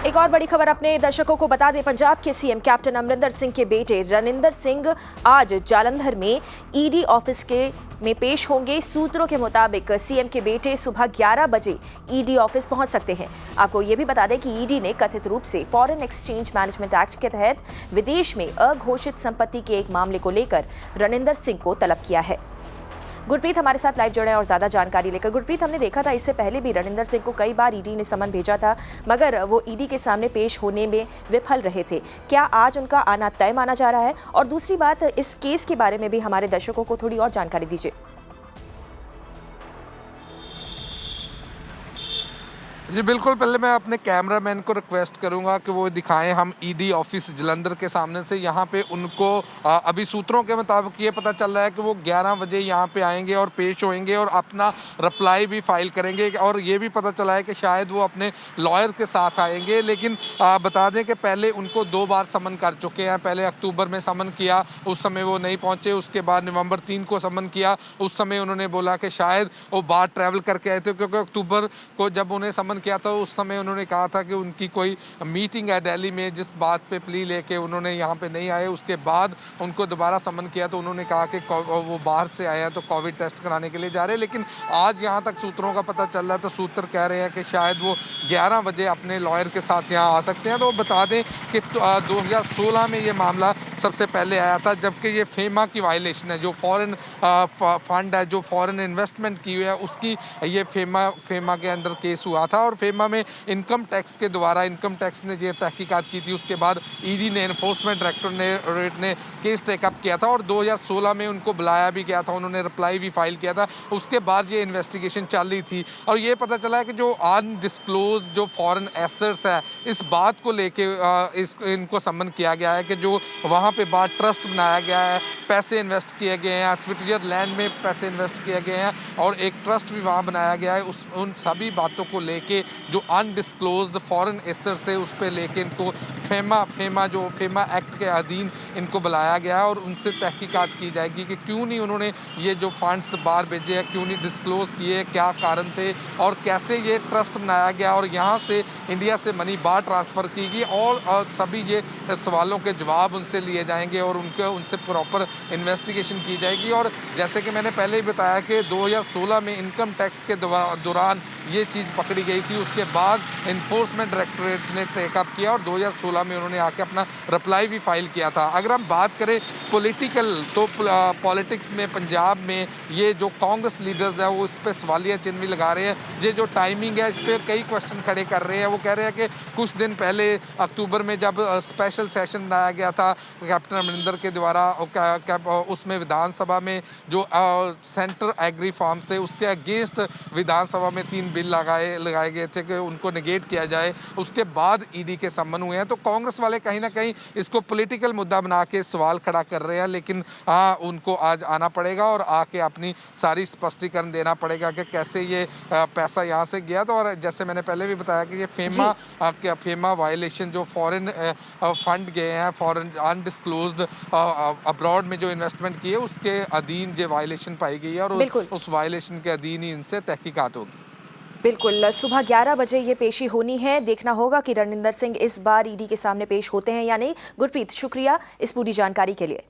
एक और बड़ी खबर अपने दर्शकों को बता दें, पंजाब के सीएम कैप्टन अमरिंदर सिंह के बेटे रनिंदर सिंह आज जालंधर में ईडी ऑफिस में पेश होंगे। सूत्रों के मुताबिक सीएम के बेटे सुबह 11 बजे ईडी ऑफिस पहुंच सकते हैं। आपको यह भी बता दें कि ईडी ने कथित रूप से फॉरेन एक्सचेंज मैनेजमेंट एक्ट के तहत विदेश में अघोषित संपत्ति के एक मामले को लेकर रनिंदर सिंह को तलब किया है। गुरप्रीत हमारे साथ लाइव जुड़े और ज्यादा जानकारी लेकर। गुरप्रीत, हमने देखा था इससे पहले भी रनिंदर सिंह को कई बार ईडी ने समन भेजा था, मगर वो ईडी के सामने पेश होने में विफल रहे थे। क्या आज उनका आना तय माना जा रहा है? और दूसरी बात, इस केस के बारे में भी हमारे दर्शकों को थोड़ी और जानकारी दीजिए। जी बिल्कुल, पहले मैं अपने कैमरामैन को रिक्वेस्ट करूंगा कि वो दिखाएं हम ईडी ऑफिस जलंधर के सामने से। यहाँ पे उनको अभी सूत्रों के मुताबिक ये पता चल रहा है कि वो 11 बजे यहाँ पे आएंगे और पेश होंगे और अपना रिप्लाई भी फाइल करेंगे। और ये भी पता चला है कि शायद वो अपने लॉयर के साथ आएंगे। लेकिन बता दें कि पहले उनको 2 बार समन कर चुके हैं। पहले अक्टूबर में समन किया, उस समय वो नहीं पहुँचे। उसके बाद नवंबर 3 को समन किया, उस समय उन्होंने बोला कि शायद वो बाहर ट्रैवल करके आए थे, क्योंकि अक्टूबर को जब उन्हें समन किया था उस समय उन्होंने कहा था कि उनकी कोई मीटिंग है दिल्ली में, जिस बात पे प्ली लेके उन्होंने यहाँ पे नहीं आए। उसके बाद उनको दोबारा समन किया तो उन्होंने कहा कि वो बाहर से आए हैं तो कोविड टेस्ट कराने के लिए जा रहे हैं। लेकिन आज यहाँ तक सूत्रों का पता चल रहा है तो सूत्र कह रहे हैं कि शायद वो 11 बजे अपने लॉयर के साथ यहाँ आ सकते हैं। तो बता दें कि 2016 में ये मामला सबसे पहले आया था, जबकि ये फेमा की वायलेशन है। जो फॉरेन फंड है, जो फॉरेन इन्वेस्टमेंट की हुई है, उसकी ये फेमा के अंडर केस हुआ था। और फेमा में इनकम टैक्स के द्वारा इनकम टैक्स ने ये तहकीकात की थी। उसके बाद ईडी ने, एनफोर्समेंट डायरेक्टोरेट ने केस टेकअप किया था और 2016 में उनको बुलाया भी गया था, उन्होंने रिप्लाई भी फाइल किया था। उसके बाद ये इन्वेस्टिगेशन चल रही थी और ये पता चला है कि जो अनडिस्क्लोज जो फॉरेन एसेट्स है, इस बात को लेके इनको सम्मन किया गया है कि जो वहाँ पे बाहर ट्रस्ट बनाया गया है, पैसे इन्वेस्ट किए गए हैं, स्विट्जरलैंड में पैसे इन्वेस्ट किए गए हैं और एक ट्रस्ट भी वहाँ बनाया गया है। उन सभी बातों को लेके जो अनडिस्क्लोज्ड फॉरेन एसेट्स थे उस पे लेके इनको फेमा एक्ट के अधीन इनको बुलाया गया है और उनसे तहकीकात की जाएगी कि क्यों नहीं उन्होंने ये जो फंड्स बाहर भेजे हैं, क्यों नहीं डिस्क्लोज किए, क्या कारण थे और कैसे ये ट्रस्ट बनाया गया और यहाँ से इंडिया से मनी बाहर ट्रांसफ़र की गई। और सभी ये सवालों के जवाब उनसे लिए जाएंगे और उनसे प्रॉपर इन्वेस्टिगेशन की जाएगी। और जैसे कि मैंने पहले ही बताया कि 2016 में इनकम टैक्स के दौरान ये चीज़ पकड़ी गई थी। उसके बाद एनफोर्समेंट डायरेक्टोरेट ने टेकअप किया और 2016 में उन्होंने आके अपना रिप्लाई भी फाइल किया था। अगर हम बात करें पॉलिटिकल, तो पॉलिटिक्स में पंजाब में ये जो कांग्रेस लीडर्स हैं वो इस पर सवालिया चिन्ह भी लगा रहे हैं। ये जो टाइमिंग है, इस पर कई क्वेश्चन खड़े कर रहे हैं। वो कह रहे हैं कि कुछ दिन पहले अक्टूबर में जब स्पेशल सेशन बनाया गया था कैप्टन अमरिंदर के द्वारा, उसमें विधानसभा में जो सेंटर एग्री फार्म थे उसके अगेंस्ट विधानसभा में 3 बिल लगाए गए थे कि उनको नेगेट किया जाए। उसके बाद ईडी के सम्मन हुए हैं। तो कांग्रेस वाले कहीं ना कहीं इसको पॉलिटिकल मुद्दा बना के सवाल खड़ा कर रहे हैं। लेकिन उनको आज आना पड़ेगा और आके अपनी सारी स्पष्टीकरण देना पड़ेगा कि कैसे ये पैसा यहाँ से गया। तो और जैसे मैंने पहले भी बताया कि ये फेमा वायलेशन जो फॉरेन फंड गए हैं, फॉरेन अनडिस्क्लोज्ड अब्रॉड में जो इन्वेस्टमेंट किए, उसके अधीन जो वायलेशन पाई गई है और उस वायलेशन के अधीन ही इनसे तहकीकात होगी। बिल्कुल, सुबह 11 बजे ये पेशी होनी है। देखना होगा कि रनिंदर सिंह इस बार ईडी के सामने पेश होते हैं या नहीं। गुरप्रीत, शुक्रिया इस पूरी जानकारी के लिए।